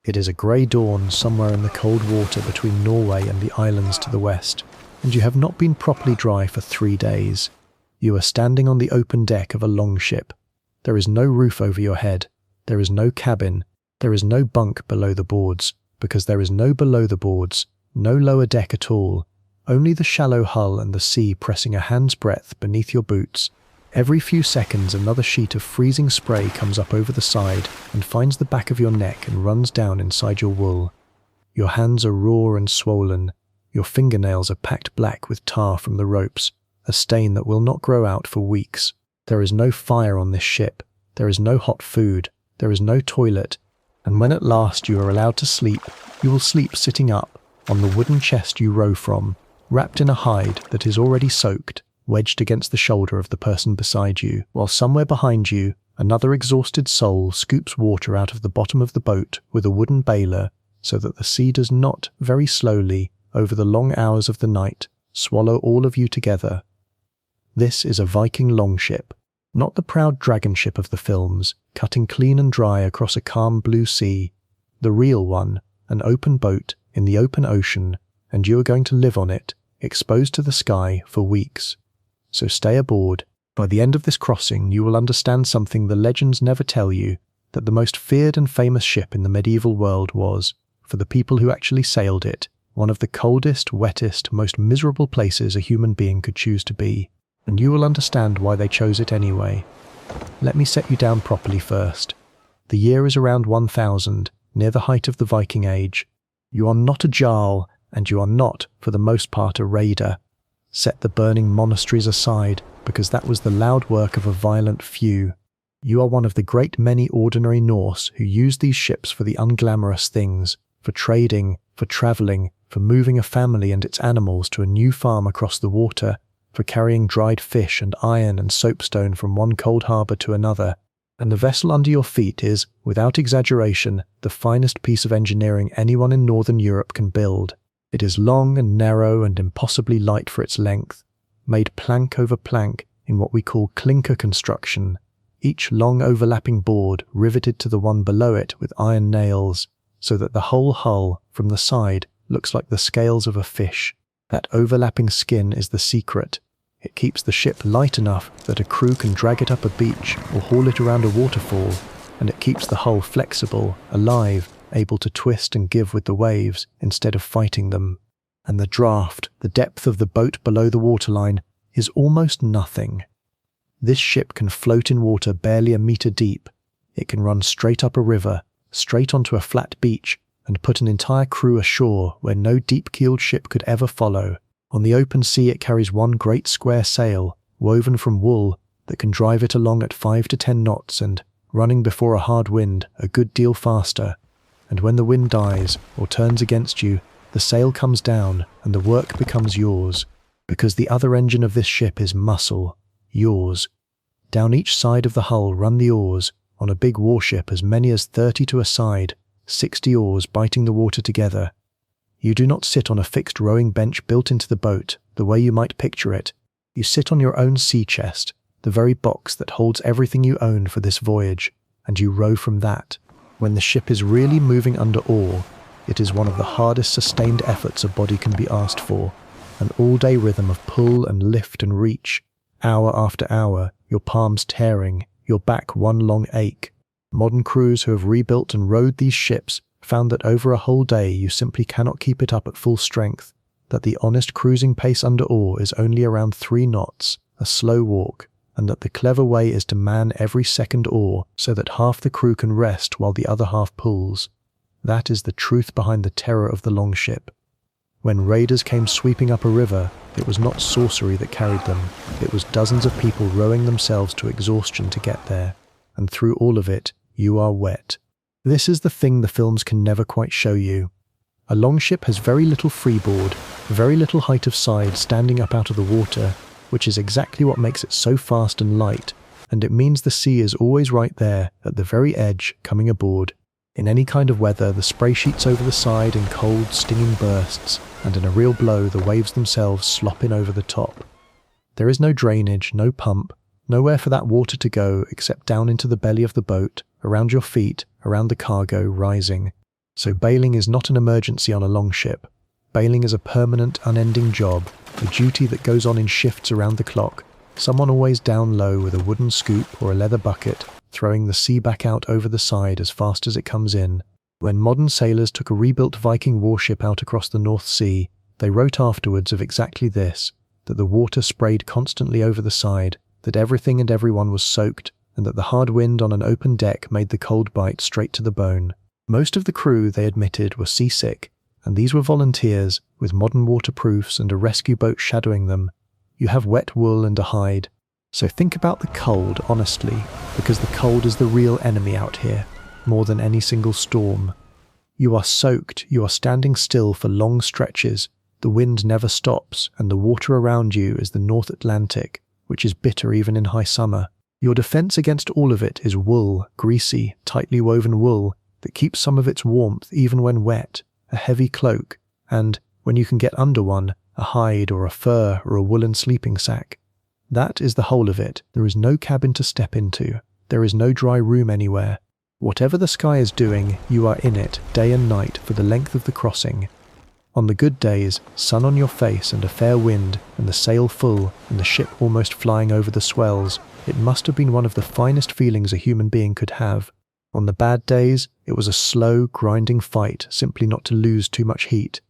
It is a grey dawn somewhere in the cold water between Norway and the islands to the west, and you have not been properly dry for 3 days. You are standing on the open deck of a longship. There is no roof over your head. There is no cabin. There is no bunk below the boards, because there is no below the boards, no lower deck at all, only the shallow hull and the sea pressing a hand's breadth beneath your boots. Every few seconds another sheet of freezing spray comes up over the side and finds the back of your neck and runs down inside your wool. Your hands are raw and swollen. Your fingernails are packed black with tar from the ropes, a stain that will not grow out for weeks. There is no fire on this ship. There is no hot food. There is no toilet. And when at last you are allowed to sleep, you will sleep sitting up on the wooden chest you row from, wrapped in a hide that is already soaked, wedged against the shoulder of the person beside you, while somewhere behind you, another exhausted soul scoops water out of the bottom of the boat with a wooden bailer so that the sea does not, very slowly, over the long hours of the night, swallow all of you together. This is a Viking Longship, not the proud dragon ship of the films, cutting clean and dry across a calm blue sea. The real one, an open boat in the open ocean, and you are going to live on it, exposed to the sky for weeks. So stay aboard. By the end of this crossing you will understand something the legends never tell you, that the most feared and famous ship in the medieval world was, for the people who actually sailed it, one of the coldest, wettest, most miserable places a human being could choose to be, and you will understand why they chose it anyway. Let me set you down properly first. The year is around 1000, near the height of the Viking Age. You are not a Jarl, and you are not, for the most part, a raider. Set the burning monasteries aside, because that was the loud work of a violent few. You are one of the great many ordinary Norse who used these ships for the unglamorous things, for trading, for travelling, for moving a family and its animals to a new farm across the water, for carrying dried fish and iron and soapstone from one cold harbour to another. And the vessel under your feet is, without exaggeration, the finest piece of engineering anyone in Northern Europe can build. It is long and narrow and impossibly light for its length, made plank over plank in what we call clinker construction, each long overlapping board riveted to the one below it with iron nails, so that the whole hull, from the side, looks like the scales of a fish. That overlapping skin is the secret. It keeps the ship light enough that a crew can drag it up a beach or haul it around a waterfall, and it keeps the hull flexible, alive, able to twist and give with the waves instead of fighting them. And the draft, the depth of the boat below the waterline, is almost nothing. This ship can float in water barely a metre deep. It can run straight up a river, straight onto a flat beach, and put an entire crew ashore where no deep-keeled ship could ever follow. On the open sea it carries one great square sail, woven from wool, that can drive it along at 5 to 10 knots and, running before a hard wind, a good deal faster. And when the wind dies, or turns against you, the sail comes down and the work becomes yours, because the other engine of this ship is muscle, yours. Down each side of the hull run the oars, on a big warship as many as 30 to a side, 60 oars biting the water together. You do not sit on a fixed rowing bench built into the boat, the way you might picture it. You sit on your own sea chest, the very box that holds everything you own for this voyage, and you row from that. When the ship is really moving under oar, it is one of the hardest sustained efforts a body can be asked for, an all-day rhythm of pull and lift and reach, hour after hour, your palms tearing, your back one long ache. Modern crews who have rebuilt and rowed these ships found that over a whole day you simply cannot keep it up at full strength, that the honest cruising pace under oar is only around 3 knots, a slow walk, and that the clever way is to man every second oar so that half the crew can rest while the other half pulls. That is the truth behind the terror of the longship. When raiders came sweeping up a river, it was not sorcery that carried them, it was dozens of people rowing themselves to exhaustion to get there, and through all of it, you are wet. This is the thing the films can never quite show you. A longship has very little freeboard, very little height of side standing up out of the water, which is exactly what makes it so fast and light, and it means the sea is always right there, at the very edge, coming aboard. In any kind of weather, the spray sheets over the side in cold, stinging bursts, and in a real blow the waves themselves slop in over the top. There is no drainage, no pump, nowhere for that water to go except down into the belly of the boat, around your feet, around the cargo, rising. So bailing is not an emergency on a longship. Bailing is a permanent, unending job, a duty that goes on in shifts around the clock, someone always down low with a wooden scoop or a leather bucket, throwing the sea back out over the side as fast as it comes in. When modern sailors took a rebuilt Viking warship out across the North Sea, they wrote afterwards of exactly this, that the water sprayed constantly over the side, that everything and everyone was soaked, and that the hard wind on an open deck made the cold bite straight to the bone. Most of the crew, they admitted, were seasick, and these were volunteers, with modern waterproofs and a rescue boat shadowing them. You have wet wool and a hide. So think about the cold, honestly, because the cold is the real enemy out here, more than any single storm. You are soaked, you are standing still for long stretches, the wind never stops, and the water around you is the North Atlantic, which is bitter even in high summer. Your defense against all of it is wool, greasy, tightly woven wool, that keeps some of its warmth even when wet, a heavy cloak, and, when you can get under one, a hide or a fur or a woolen sleeping sack. That is the whole of it. There is no cabin to step into. There is no dry room anywhere. Whatever the sky is doing, you are in it, day and night, for the length of the crossing. On the good days, sun on your face and a fair wind, and the sail full, and the ship almost flying over the swells, it must have been one of the finest feelings a human being could have. On the bad days, it was a slow, grinding fight simply not to lose too much heat.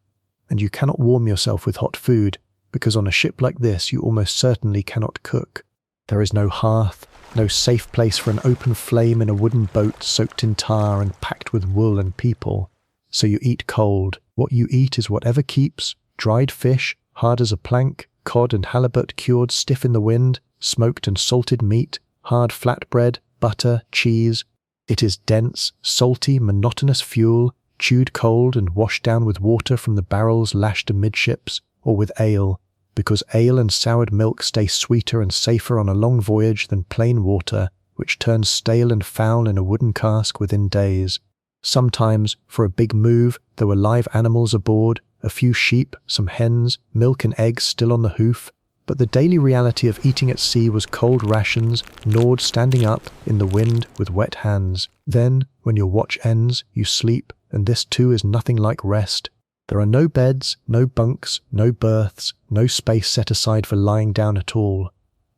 And you cannot warm yourself with hot food, because on a ship like this you almost certainly cannot cook. There is no hearth, no safe place for an open flame in a wooden boat soaked in tar and packed with wool and people. So you eat cold. What you eat is whatever keeps, dried fish, hard as a plank, cod and halibut cured stiff in the wind, smoked and salted meat, hard flatbread, butter, cheese. It is dense, salty, monotonous fuel, chewed cold and washed down with water from the barrels lashed amidships, or with ale, because ale and soured milk stay sweeter and safer on a long voyage than plain water, which turns stale and foul in a wooden cask within days. Sometimes, for a big move, there were live animals aboard, a few sheep, some hens, milk and eggs still on the hoof, but the daily reality of eating at sea was cold rations, gnawed standing up, in the wind, with wet hands. Then, when your watch ends, you sleep, and this too is nothing like rest. There are no beds, no bunks, no berths, no space set aside for lying down at all.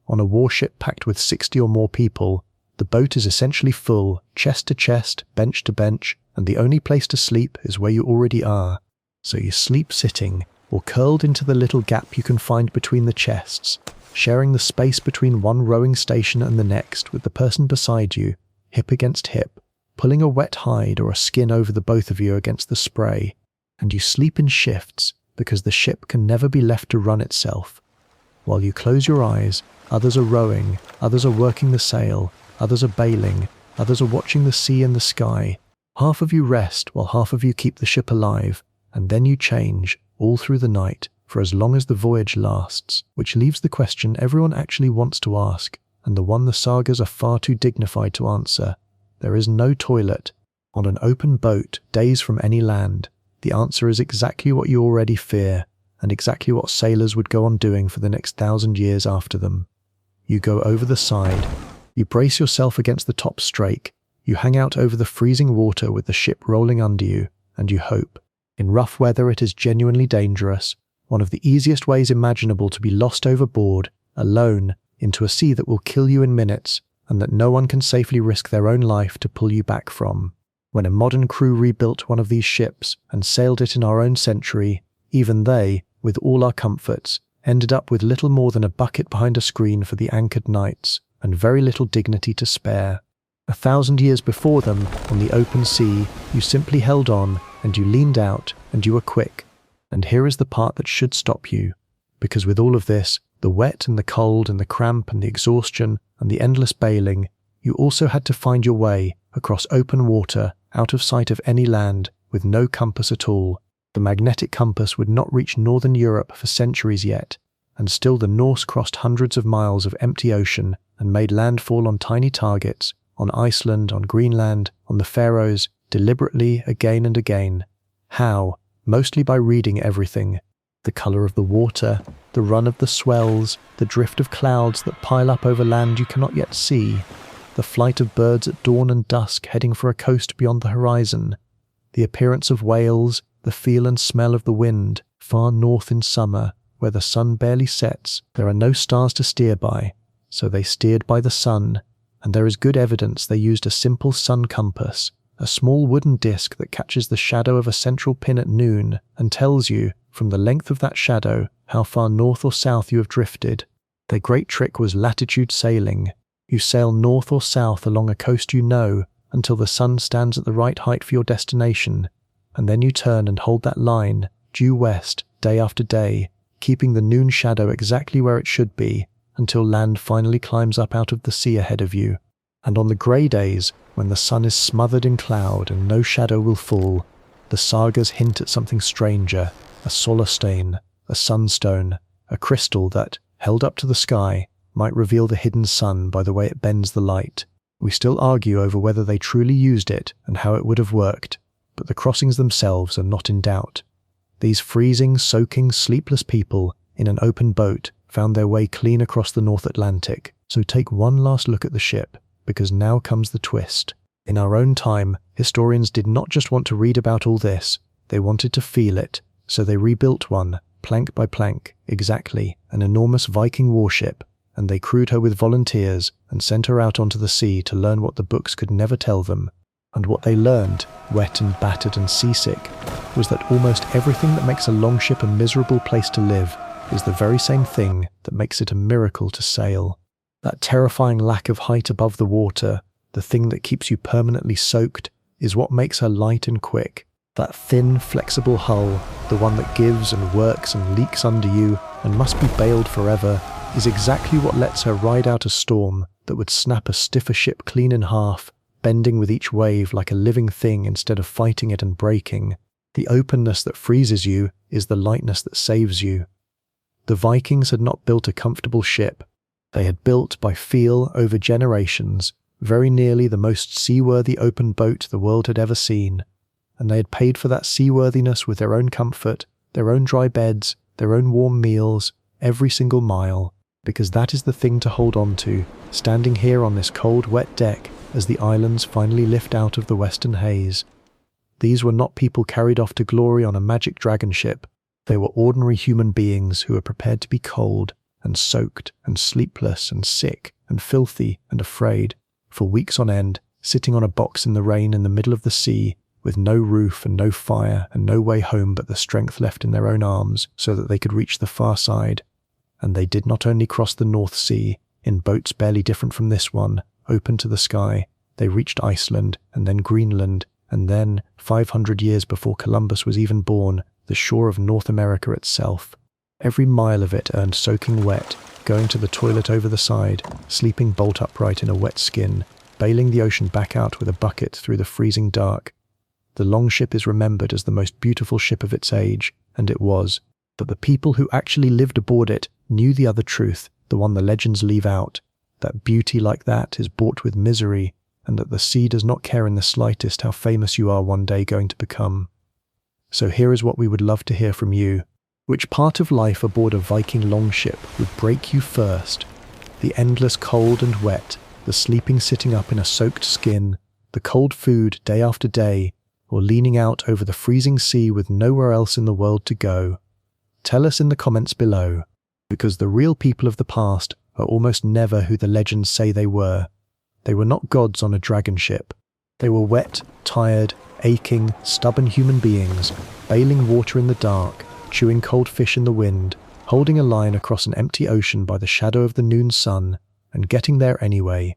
On a warship packed with 60 or more people, the boat is essentially full, chest to chest, bench to bench, and the only place to sleep is where you already are. So you sleep sitting, or curled into the little gap you can find between the chests, sharing the space between one rowing station and the next with the person beside you, hip against hip, pulling a wet hide or a skin over the both of you against the spray, and you sleep in shifts because the ship can never be left to run itself. While you close your eyes, others are rowing, others are working the sail, others are bailing, others are watching the sea and the sky. Half of you rest while half of you keep the ship alive, and then you change, all through the night, for as long as the voyage lasts, which leaves the question everyone actually wants to ask, and the one the sagas are far too dignified to answer. There is no toilet. On an open boat, days from any land, the answer is exactly what you already fear, and exactly what sailors would go on doing for the next 1,000 years after them. You go over the side. You brace yourself against the top strake. You hang out over the freezing water with the ship rolling under you, and you hope. In rough weather it is genuinely dangerous, one of the easiest ways imaginable to be lost overboard, alone, into a sea that will kill you in minutes, and that no one can safely risk their own life to pull you back from. When a modern crew rebuilt one of these ships and sailed it in our own century, even they, with all our comforts, ended up with little more than a bucket behind a screen for the anchored nights, and very little dignity to spare. 1,000 years before them, on the open sea, you simply held on, and you leaned out, and you were quick. And here is the part that should stop you, because with all of this, the wet and the cold and the cramp and the exhaustion and the endless bailing, you also had to find your way across open water, out of sight of any land, with no compass at all. The magnetic compass would not reach northern Europe for centuries yet, and still the Norse crossed hundreds of miles of empty ocean and made landfall on tiny targets, on Iceland, on Greenland, on the Faroes, deliberately again and again. How? Mostly by reading everything. The colour of the water, the run of the swells, the drift of clouds that pile up over land you cannot yet see, the flight of birds at dawn and dusk heading for a coast beyond the horizon. The appearance of whales, the feel and smell of the wind, far north in summer, where the sun barely sets, there are no stars to steer by, so they steered by the sun, and there is good evidence they used a simple sun compass, a small wooden disc that catches the shadow of a central pin at noon and tells you, from the length of that shadow, how far north or south you have drifted. Their great trick was latitude sailing. You sail north or south along a coast you know until the sun stands at the right height for your destination, and then you turn and hold that line, due west, day after day, keeping the noon shadow exactly where it should be, until land finally climbs up out of the sea ahead of you. And on the grey days, when the sun is smothered in cloud and no shadow will fall, the sagas hint at something stranger, a solar stain, a sunstone, a crystal that, held up to the sky, might reveal the hidden sun by the way it bends the light. We still argue over whether they truly used it and how it would have worked, but the crossings themselves are not in doubt. These freezing, soaking, sleepless people in an open boat found their way clean across the North Atlantic. So take one last look at the ship, because now comes the twist. In our own time, historians did not just want to read about all this, they wanted to feel it, so they rebuilt one, plank by plank, exactly, an enormous Viking warship, and they crewed her with volunteers and sent her out onto the sea to learn what the books could never tell them. And what they learned, wet and battered and seasick, was that almost everything that makes a longship a miserable place to live is the very same thing that makes it a miracle to sail. That terrifying lack of height above the water, the thing that keeps you permanently soaked, is what makes her light and quick. That thin, flexible hull, the one that gives and works and leaks under you and must be bailed forever, is exactly what lets her ride out a storm that would snap a stiffer ship clean in half, bending with each wave like a living thing instead of fighting it and breaking. The openness that freezes you is the lightness that saves you. The Vikings had not built a comfortable ship. They had built, by feel, over generations, very nearly the most seaworthy open boat the world had ever seen, and they had paid for that seaworthiness with their own comfort, their own dry beds, their own warm meals, every single mile, because that is the thing to hold on to, standing here on this cold, wet deck as the islands finally lift out of the western haze. These were not people carried off to glory on a magic dragon ship. They were ordinary human beings who were prepared to be cold and soaked and sleepless and sick and filthy and afraid, for weeks on end, sitting on a box in the rain in the middle of the sea, with no roof and no fire and no way home but the strength left in their own arms so that they could reach the far side. And they did not only cross the North Sea, in boats barely different from this one, open to the sky, they reached Iceland and then Greenland, and then, 500 years before Columbus was even born, the shore of North America itself. Every mile of it earned soaking wet, going to the toilet over the side, sleeping bolt upright in a wet skin, bailing the ocean back out with a bucket through the freezing dark. The Longship is remembered as the most beautiful ship of its age, and it was, but the people who actually lived aboard it knew the other truth, the one the legends leave out, that beauty like that is bought with misery, and that the sea does not care in the slightest how famous you are one day going to become. So here is what we would love to hear from you. Which part of life aboard a Viking longship would break you first? The endless cold and wet, the sleeping sitting up in a soaked skin, the cold food day after day, or leaning out over the freezing sea with nowhere else in the world to go? Tell us in the comments below, because the real people of the past are almost never who the legends say they were. They were not gods on a dragon ship. They were wet, tired, aching, stubborn human beings, bailing water in the dark, chewing cold fish in the wind, holding a line across an empty ocean by the shadow of the noon sun, and getting there anyway,